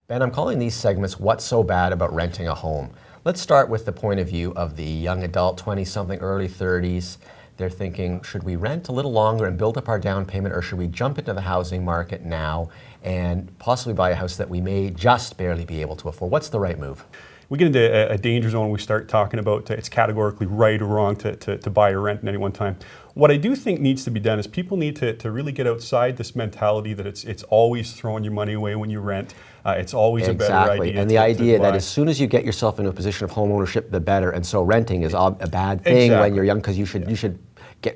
Ben, I'm calling these segments What's So Bad About Renting a Home? Let's start with the point of view of the young adult, 20-something, early 30s. They're thinking, should we rent a little longer and build up our down payment, or should we jump into the housing market now and possibly buy a house that we may just barely be able to afford? What's the right move? We get into a danger zone when we start talking about it's categorically right or wrong to buy or rent at any one time. What I do think needs to be done is people need to really get outside this mentality that it's always throwing your money away when you rent. It's always a better idea. And the idea that as soon as you get yourself into a position of home ownership, the better. And so renting is a bad thing when you're young, because you should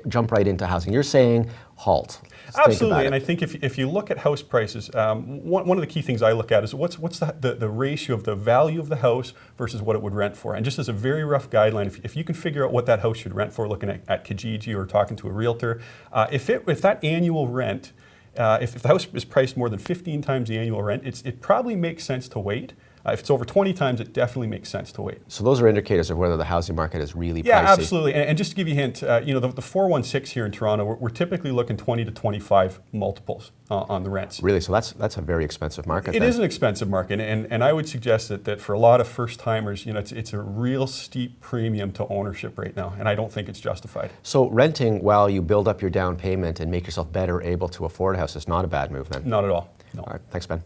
jump right into housing. You're saying halt. Absolutely, and I think if you look at house prices, one of the key things I look at is what's the ratio of the value of the house versus what it would rent for. And just as a very rough guideline, if you can figure out what that house should rent for, looking at Kijiji or talking to a realtor, if that annual rent, if the house is priced more than 15 times the annual rent, it probably makes sense to wait. If it's over 20 times, it definitely makes sense to wait. So those are indicators of whether the housing market is really pricey. Yeah, absolutely. And just to give you a hint, the 416 here in Toronto, we're typically looking 20 to 25 multiples on the rents. Really? So that's a very expensive market. It is an expensive market, and I would suggest that for a lot of first timers, it's a real steep premium to ownership right now, and I don't think it's justified. So renting while you build up your down payment and make yourself better able to afford a house is not a bad move then? Not at all. No. All right. Thanks, Ben.